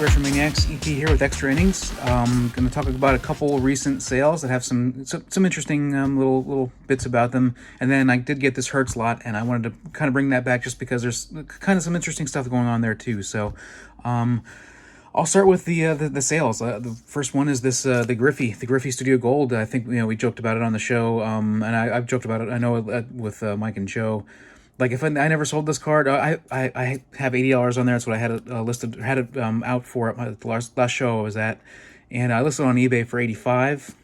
Retro Maniacs, EP here with Extra Innings. Going to talk about a couple recent sales that have some interesting little bits about them. And then I did get this Hertz lot, and I wanted to kind of bring that back just because there's kind of some interesting stuff going on there too. So I'll start with the sales. The first one is this the Griffey Studio Gold. I think we joked about it on the show, and I've joked about it. I know with Mike and Joe. Like if I never sold this card, I have $80 on there. That's what I had it listed, had it out for at the last show I was at, and I listed it on eBay for 85.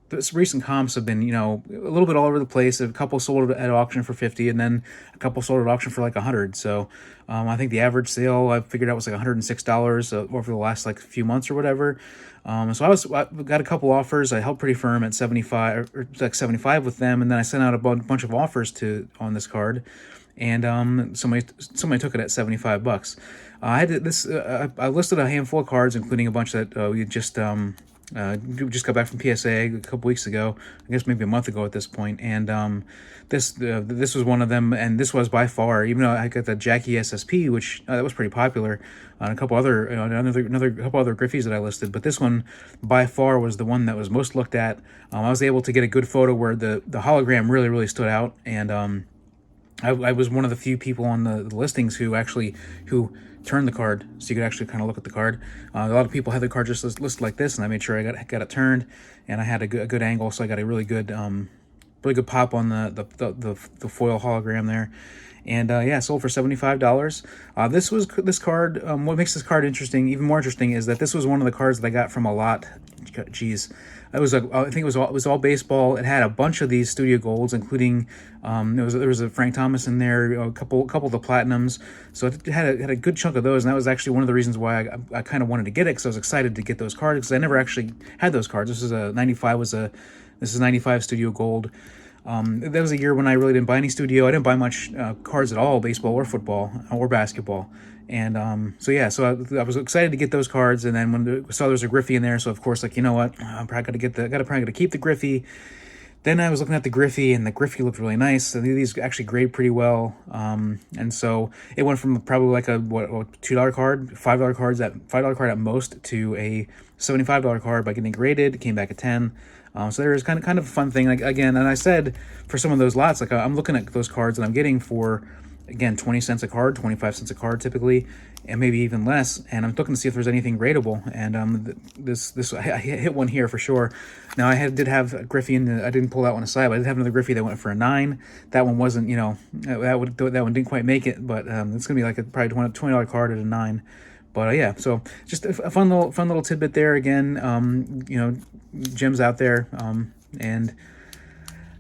This recent comps have been a little bit all over the place. A couple sold at auction for 50, and then a couple sold at auction for like 100. So I think the average sale I figured out was like $106 over the last like few months or whatever. So I got a couple offers. I held pretty firm at 75 or like 75 with them, and then I sent out a bunch of offers on this card, and somebody took it at $75. I had this. I listed a handful of cards, including a bunch that we just got back from PSA a couple weeks ago. I guess maybe a month ago at this point, and this was one of them, and this was by far, even though I got the Jackie SSP, which that was pretty popular, and a couple other another couple other Griffies that I listed, but this one by far was the one that was most looked at. I was able to get a good photo where the hologram really stood out, and I was one of the few people on the listings who turned the card, so you could actually kind of look at the card. A lot of people had the card just listed like this, and I made sure I got it turned, and I had a good angle, so I got a really good pop on the foil hologram there. And yeah, sold for $75. This card. What makes this card even more interesting, is that this was one of the cards that I got from a lot. Geez, I think it was all baseball. It had a bunch of these Studio Golds, including there was a Frank Thomas in there, a couple of the Platinums. So it had a good chunk of those, and that was actually one of the reasons why I kind of wanted to get it, because I was excited to get those cards, because I never actually had those cards. This is 95 Studio Gold. That was a year when I really didn't buy any Studio. I didn't buy much cards at all, baseball or football or basketball. And so I was excited to get those cards. And then when I saw there was a Griffey in there, so of course, like, you know what, I'm probably gonna keep the Griffey. Then I was looking at the Griffey, and the Griffey looked really nice. And these actually grade pretty well. And so it went from probably like a $2 card, $5 card at most, to a $75 card by getting graded. It came back at 10. So there was kind of a fun thing. Like, again, and I said for some of those lots, like I'm looking at those cards and I'm getting for, again, 20 cents a card, 25 cents a card typically, and maybe even less. And I'm looking to see if there's anything gradable. And I hit one here for sure. Now I did have a Griffey I didn't pull that one aside, but I did have another Griffey that went for a 9. That one wasn't, that one didn't quite make it, but it's gonna be like probably $20 card at a 9. But yeah, so just a fun little tidbit there. Again, gems out there, and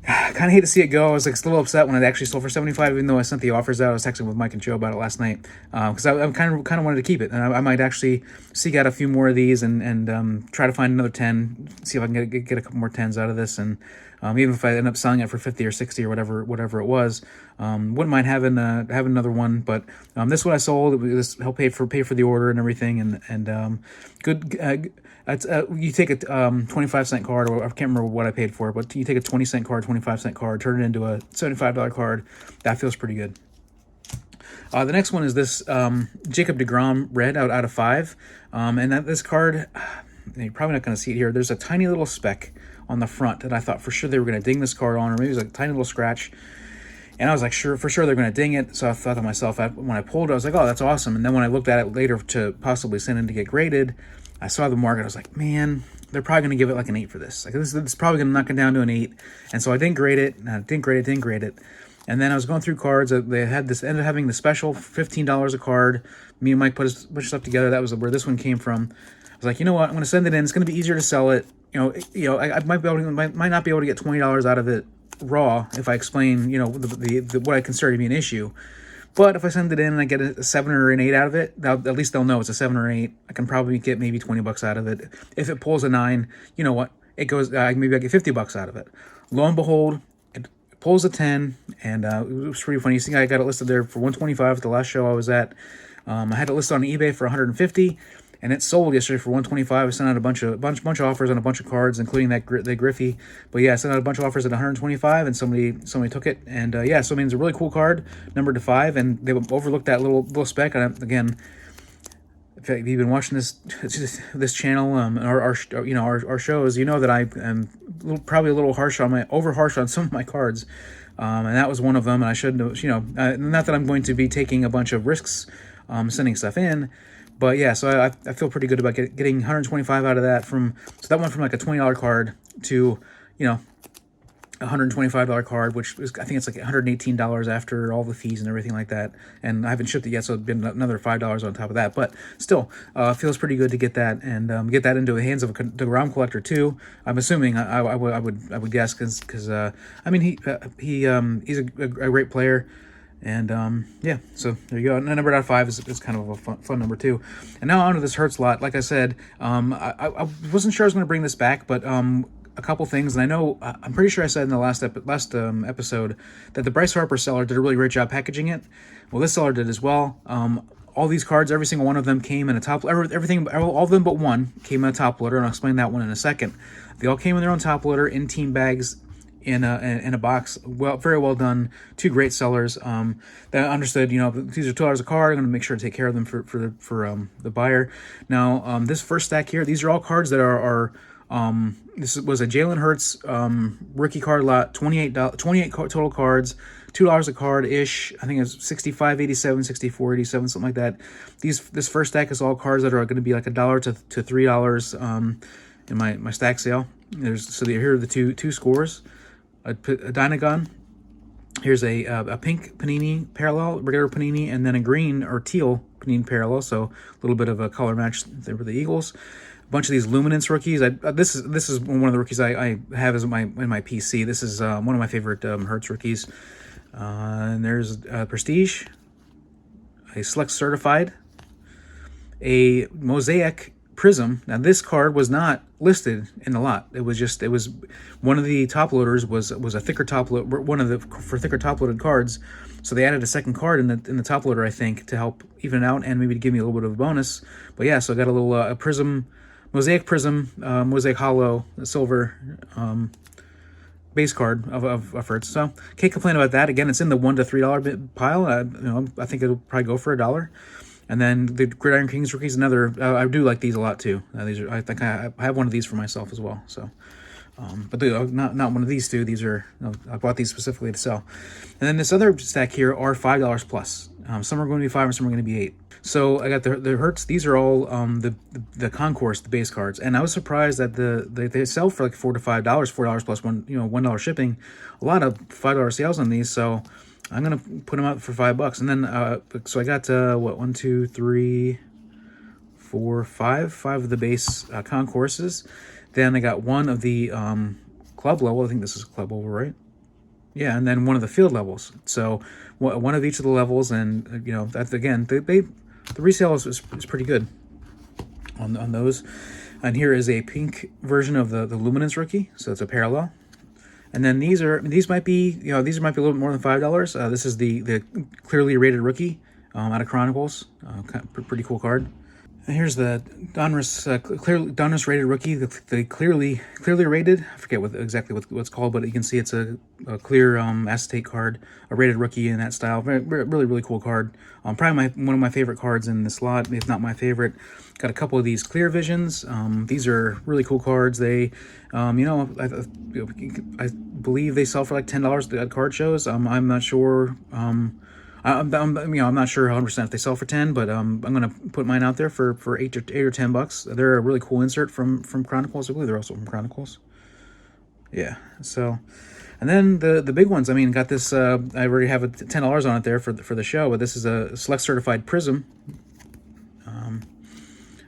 I kind of hate to see it go. I was like a little upset when it actually sold for 75, even though I sent the offers out. I was texting with Mike and Joe about it last night, because I kind of wanted to keep it, and I might actually seek out a few more of these and try to find another 10, see if I can get a couple more 10s out of this, and even if I end up selling it for 50 or 60 or whatever it was, wouldn't mind having another one. But this one I sold. This helped pay for the order and everything, and good. You take a 25-cent card, or I can't remember what I paid for it, but you take a 20-cent card, 25-cent card, turn it into a $75 card. That feels pretty good. The next one is this Jacob deGrom red out of 5, and this card, you're probably not going to see it here. There's a tiny little speck on the front, and I thought for sure they were going to ding this card on, or maybe it was like a tiny little scratch. And I was like, for sure they're going to ding it. So I thought to myself, when I pulled it, I was like, oh, that's awesome. And then when I looked at it later to possibly send in to get graded, I saw the market. I was like, man, they're probably going to give it like an 8 for this. Like this is probably going to knock it down to an 8. And so I didn't grade it. Didn't grade it. And then I was going through cards. They ended up having the special $15 a card. Me and Mike put a bunch of stuff together. That was where this one came from. I was like, you know what? I'm going to send it in. It's going to be easier to sell it. I might not be able to get $20 out of it raw if I explain, what I consider to be an issue. But if I send it in and I get a 7 or an 8 out of it, at least they'll know it's a 7 or 8. I can probably get maybe $20 out of it. If it pulls a 9, you know what? It goes. Maybe I get $50 out of it. Lo and behold, it pulls a 10, and it was pretty funny. You see, I got it listed there for $125 at the last show I was at. I had it listed on eBay for $150. And it sold yesterday for $125. I sent out a bunch of offers on a bunch of cards, including the Griffey. But yeah, I sent out a bunch of offers at $125, and somebody took it. And yeah, so I mean, it's a really cool card, numbered to 5, and they overlooked that little speck. And again, if you've been watching this channel, our shows, you know that I am probably a little over harsh on some of my cards, and that was one of them. And I shouldn't, not that I'm going to be taking a bunch of risks, sending stuff in, but yeah. So I feel pretty good about getting 125 out of that. So that went from like a $20 card to $125 card, which is, I think it's like $118 after all the fees and everything like that. And I haven't shipped it yet, so it's been another $5 on top of that. But still, feels pretty good to get that and get that into the hands of the ROM collector too. I'm assuming I would guess because I mean he's a great player. And yeah, so there you go. And number out of 5 is kind of a fun number too. And now on to this Hertz lot. Like I said, I wasn't sure I was going to bring this back, but a couple things, and I know I'm pretty sure I said in the last episode that the Bryce Harper seller did a really great job packaging it. Well, this seller did as well. All these cards, every single one of them came in a top. Everything, all of them but one came in a top loader, and I'll explain that one in a second. They all came in their own top loader in team bags in a box. Well, very well done. Two great sellers. That understood. These are $2 a card. I'm going to make sure to take care of them for the buyer. Now, this first stack here, these are all cards that are this was a Jalen Hurts rookie card lot, 28 total cards, $2 a card ish. I think it's 65.87, 64.87, something like that. This first stack is all cards that are going to be like $1 to $3 in my stack sale. Here are the two scores. A Dynagon. Here's a pink Panini parallel, regular Panini, and then a green or teal Panini parallel. So a little bit of a color match there for the Eagles. Bunch of these Luminance rookies. This is one of the rookies I have in my PC. This is one of my favorite Hertz rookies. And there's Prestige, a Select Certified, a Mosaic Prism. Now this card was not listed in the lot. It was one of the top loaders was a thicker top load, for thicker top loaded cards. So they added a second card in the top loader, I think, to help even it out and maybe to give me a little bit of a bonus. But yeah, so I got a little a Prism. Mosaic Prism, Mosaic Hollow, silver base card of Hertz. So can't complain about that. Again, it's in the $1 to $3 pile. I think it'll probably go for $1. And then the Gridiron Kings rookies, another. I do like these a lot too. I think I have one of these for myself as well. So, but not one of these two. These are I bought these specifically to sell. And then this other stack here are $5 plus. Some are going to be 5 and some are going to be 8. So I got the Hertz. These are all the Concourse, the base cards, and I was surprised that they sell for like $4 to $5, $4 plus $1 shipping. A lot of $5 sales on these, so I'm gonna put them out for $5. And then so I got 1, 2, 3, 4, 5 of the base Concourses. Then I got one of the club level. I think this is club level, right? Yeah, and then one of the field levels. So one of each of the levels, and that's again the resale is pretty good on those. And here is a pink version of the Luminance rookie, so it's a parallel. And then these might be a little bit more than $5. This is the clearly rated rookie out of Chronicles, pretty cool card. And here's the Donruss rated rookie, the clearly rated. I forget exactly what it's called, but you can see it's a clear acetate card, a rated rookie in that style. Really cool card. Probably one of my favorite cards in this lot, if not my favorite. Got a couple of these clear visions. These are really cool cards. They, I believe they sell for like $10 at card shows. I'm not sure. I'm not sure 100% if they sell for 10, but I'm gonna put mine out there for $8 or $10. They're a really cool insert from Chronicles. I believe they're also from Chronicles. Yeah. So, and then the big ones. I mean, got this. I already have $10 on it there for the show, but this is a Select Certified Prism.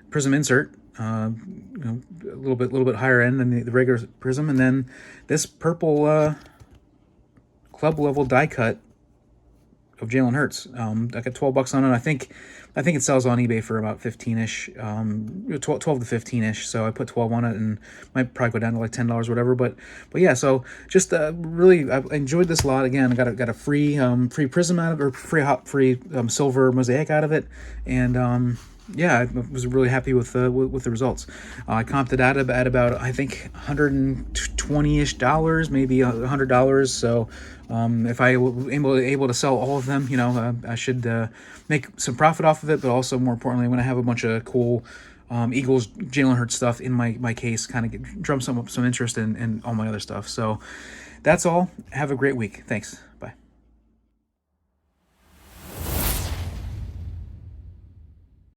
Prism insert. A little bit higher end than the regular Prism, and then this purple club level die cut of Jalen Hurts. I got $12 on it. I think it sells on eBay for about 15-ish, 12 to 15-ish. So I put 12 on it, and might probably go down to like $10, whatever. But yeah. So just really, I enjoyed this lot. Again, I got a free Prism out of it, or free silver Mosaic out of it, and Yeah, I was really happy with the results. I comped it out at about, I think, $120-ish, maybe $100. So if I were able to sell all of them, I should make some profit off of it. But also, more importantly, when I have a bunch of cool Eagles, Jalen Hurts stuff in my case, kind of drum some interest in all my other stuff. So that's all. Have a great week. Thanks.